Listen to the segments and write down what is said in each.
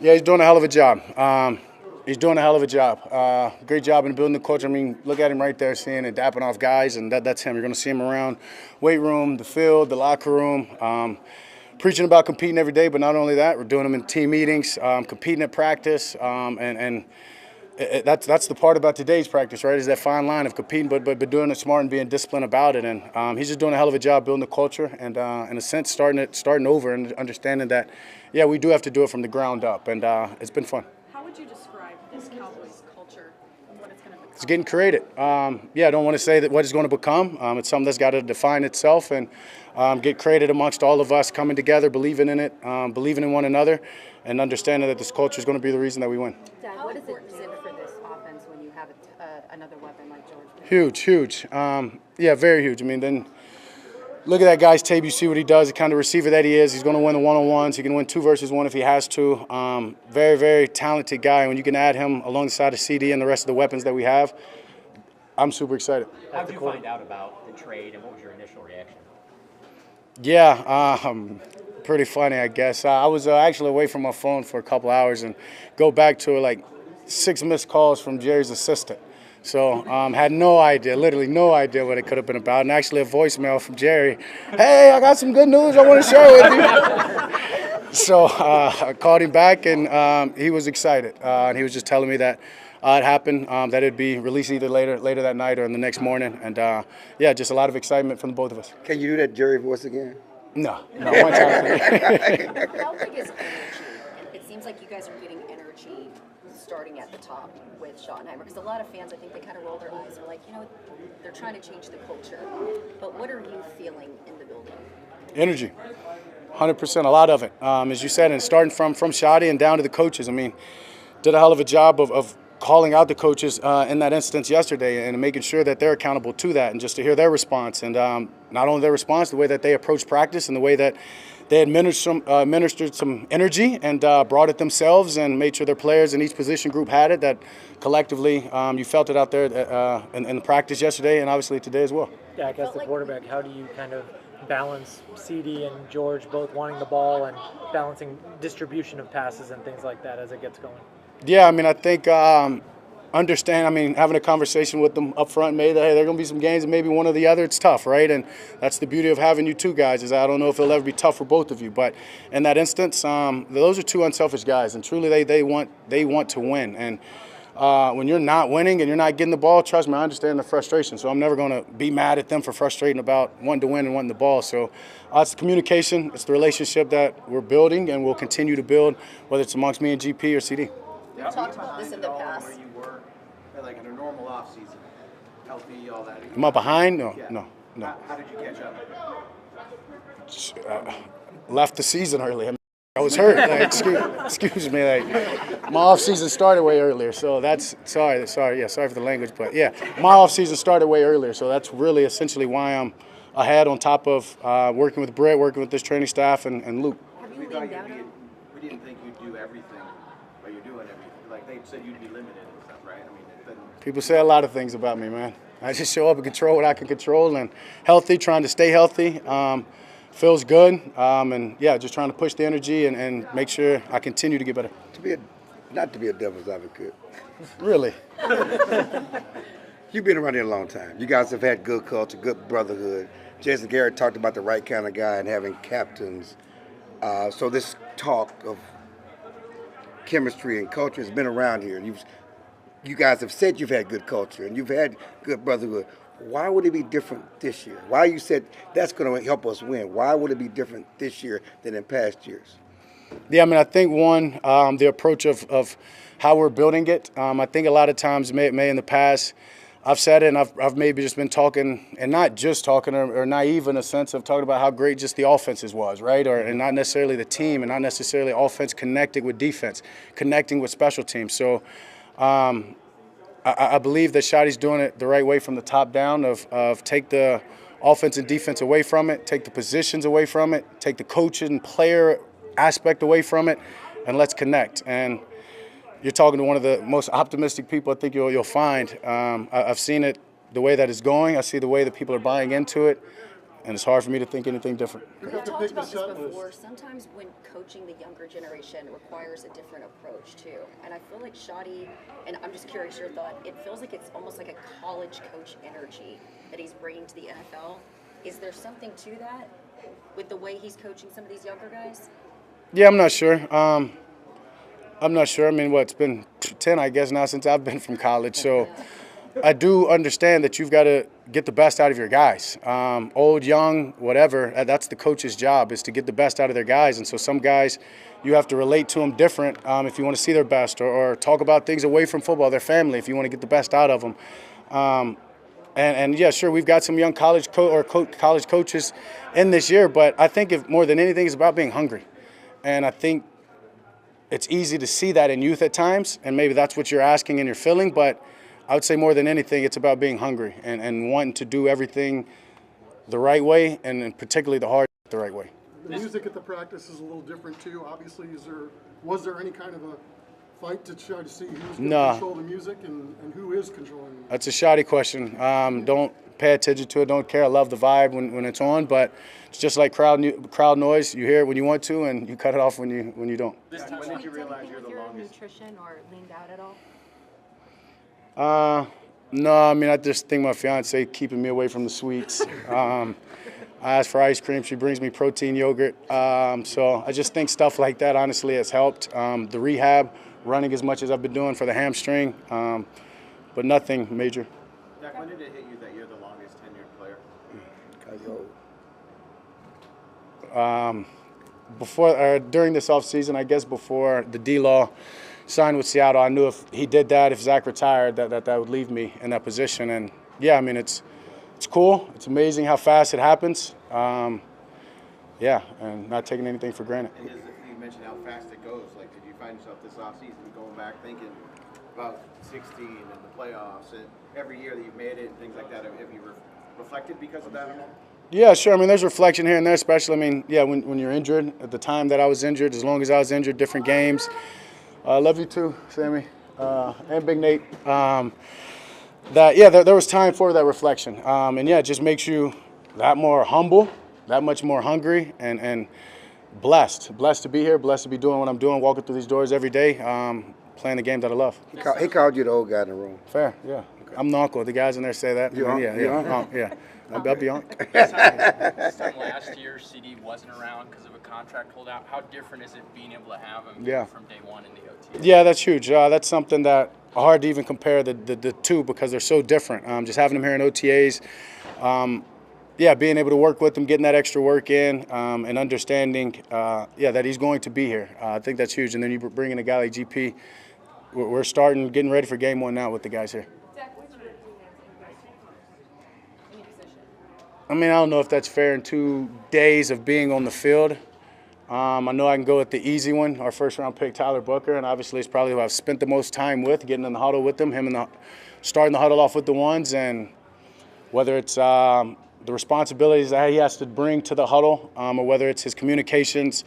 Yeah, he's doing a hell of a job. He's doing a hell of a job. Great job in building the culture. I mean, look at him right there, seeing and dapping off guys, and that's him. You're going to see him around weight room, the field, the locker room, preaching about competing every day. But not only that, we're doing them in team meetings, competing at practice, and that's the part about today's practice, right? Is that fine line of competing, but doing it smart and being disciplined about it. And he's just doing a hell of a job building the culture, and in a sense, starting over and understanding that, yeah, we do have to do it from the ground up, and it's been fun. How would you describe this Cowboys culture and what it's going to become? It's getting created. Yeah, I don't want to say that what it's going to become. It's something that's got to define itself and get created amongst all of us, coming together, believing in it, believing in one another, and understanding that this culture is going to be the reason that we win. Dad, what does it mean for this offense when you have another weapon like George Pickens? Huge. Yeah, very huge. I mean, then look at that guy's tape. You see what he does, the kind of receiver that he is. He's going to win the one-on-ones. He can win 2 versus 1 if he has to. Very, very talented guy. When you can add him alongside of CD and the rest of the weapons that we have, I'm super excited. How did you find out about the trade, and what was your initial reaction? Yeah, pretty funny, I guess. I was actually away from my phone for a couple hours and go back to like 6 missed calls from Jerry's assistant. So had no idea, literally no idea what it could have been about. And actually a voicemail from Jerry, hey, I got some good news I want to share with you. So I called him back, and he was excited. And he was just telling me that it happened, that it'd be released either later that night or in the next morning. And yeah, just a lot of excitement from the both of us. Can you do that Jerry voice again? No, one time. How big is energy? It seems like you guys are getting energy starting at the top with Schottenheimer, because a lot of fans, I think they kind of roll their eyes. They're like, they're trying to change the culture. But what are you feeling in the building? Energy, 100%, a lot of it. As you said, and starting from Shotty and down to the coaches. I mean, did a hell of a job of calling out the coaches in that instance yesterday and making sure that they're accountable to that, and just to hear their response. And not only their response, the way that they approach practice and the way that they administered some energy and brought it themselves and made sure their players in each position group had it, that collectively you felt it out there in the practice yesterday and obviously today as well. Yeah, I guess the quarterback, how do you kind of balance CD and George both wanting the ball and balancing distribution of passes and things like that as it gets going? Yeah, I mean, I think having a conversation with them up front, maybe that, hey, there are going to be some games and maybe one or the other, it's tough, right? And that's the beauty of having you two guys, is I don't know if it'll ever be tough for both of you. But in that instance, those are 2 unselfish guys, and truly they want to win. And when you're not winning and you're not getting the ball, trust me, I understand the frustration. So I'm never going to be mad at them for frustrating about wanting to win and wanting the ball. So it's the communication, it's the relationship that we're building and we'll continue to build, whether it's amongst me and GP or CD. We've talked about this in the past. Where you were, like in a normal off season, healthy, all that. Am I behind? No. How did you catch up? Left the season early. I was hurt. Excuse me. My off season started way earlier, so that's sorry. Yeah, sorry for the language, but yeah, my off season started way earlier, so that's really essentially why I'm ahead. On top of working with Brett, working with this training staff, and Luke. We didn't think you'd do everything. You're doing everything. Like they said, you'd be limited and stuff, right? I mean, people say a lot of things about me, man. I just show up and control what I can control, and healthy, trying to stay healthy. Feels good, and yeah, just trying to push the energy and make sure I continue to get better. Not to be a devil's advocate. Really? You've been around here a long time. You guys have had good culture, good brotherhood. Jason Garrett talked about the right kind of guy and having captains. So this talk of chemistry and culture has been around here. You guys have said you've had good culture and you've had good brotherhood. Why would it be different this year? Why you said that's going to help us win? Why would it be different this year than in past years? Yeah, I mean, I think one, the approach of how we're building it. I think a lot of times, may in the past, I've said it, and I've maybe just been talking, and not just talking or naive in a sense of talking about how great just the offenses was, right? And not necessarily the team, and not necessarily offense connecting with defense, connecting with special teams. So I believe that Shotty's doing it the right way from the top down of take the offense and defense away from it, take the positions away from it, take the coaching and player aspect away from it, and let's connect. And you're talking to one of the most optimistic people I think you'll find. I've seen it the way that it's going. I see the way that people are buying into it. and it's hard for me to think anything different. We've talked about this before. Sometimes when coaching the younger generation requires a different approach too. And I feel like Shotty, and I'm just curious your thought, it feels like it's almost like a college coach energy that he's bringing to the NFL. Is there something to that with the way he's coaching some of these younger guys? Yeah, I'm not sure. I'm not sure. I mean, it's been 10, I guess, now since I've been from college. So I do understand that you've got to get the best out of your guys. Old, young, whatever, that's the coach's job, is to get the best out of their guys. And so some guys, you have to relate to them different if you want to see their best, or talk about things away from football, their family, if you want to get the best out of them. And yeah, sure, we've got some young college college coaches in this year, but I think if more than anything, it's about being hungry. And I think it's easy to see that in youth at times, and maybe that's what you're asking and you're feeling, but I would say more than anything, it's about being hungry and wanting to do everything the right way, and particularly the hard the right way. The music at the practice is a little different too. Obviously, was there any kind of a fight to try to see who's going to control the music and who is controlling it? That's a shoddy question. Don't pay attention to it. Don't care. I love the vibe when it's on, but it's just like crowd noise. You hear it when you want to, and you cut it off when you don't. When did you realize you're the longest? Nutrition or leaned out at all? No, I mean, I just think my fiance keeping me away from the sweets. I ask for ice cream. She brings me protein yogurt. So I just think stuff like that, honestly, has helped. The rehab, running as much as I've been doing for the hamstring, but nothing major. Dak, when did it hit you that you're the longest tenured player? During this offseason, I guess before the D-Law signed with Seattle, I knew if he did that, if Zach retired, that would leave me in that position. And yeah, I mean, it's cool. It's amazing how fast it happens. Yeah, and not taking anything for granted. And you mentioned how fast it goes. Like, did you find yourself this offseason going back thinking about 16 and the playoffs and every year that you've made it and things like that? Have you reflected because of that at all? Yeah, sure. I mean, there's reflection here and there, especially, I mean, yeah, when you're injured, at the time that I was injured, as long as I was injured, different games. Love you too, Sammy, and Big Nate. There was time for that reflection. And yeah, it just makes you that more humble, that much more hungry, and blessed. Blessed to be here, blessed to be doing what I'm doing, walking through these doors every day, playing the game that I love. He called you the old guy in the room. Fair, yeah. I'm the uncle. The guys in there say that. You yeah. I'll be on. This time last year, CD wasn't around because of a contract holdout. How different is it being able to have him from day one in the OT? Yeah, that's huge. That's something that hard to even compare the two because they're so different. Just having him here in OTAs, being able to work with him, getting that extra work in, and understanding, that he's going to be here. I think that's huge. And then you bring in a guy like GP. We're getting ready for game one now with the guys here. Dak, what's your routine in position? I mean, I don't know if that's fair in 2 days of being on the field. I know I can go with the easy one, our first-round pick, Tyler Booker, and obviously it's probably who I've spent the most time with, getting in the huddle with him starting the huddle off with the ones, and whether it's the responsibilities that he has to bring to the huddle or whether it's his communications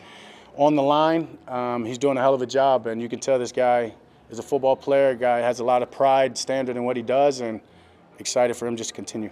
on the line, he's doing a hell of a job, and you can tell this guy is a football player, a guy has a lot of pride, standard in what he does, and excited for him just to continue.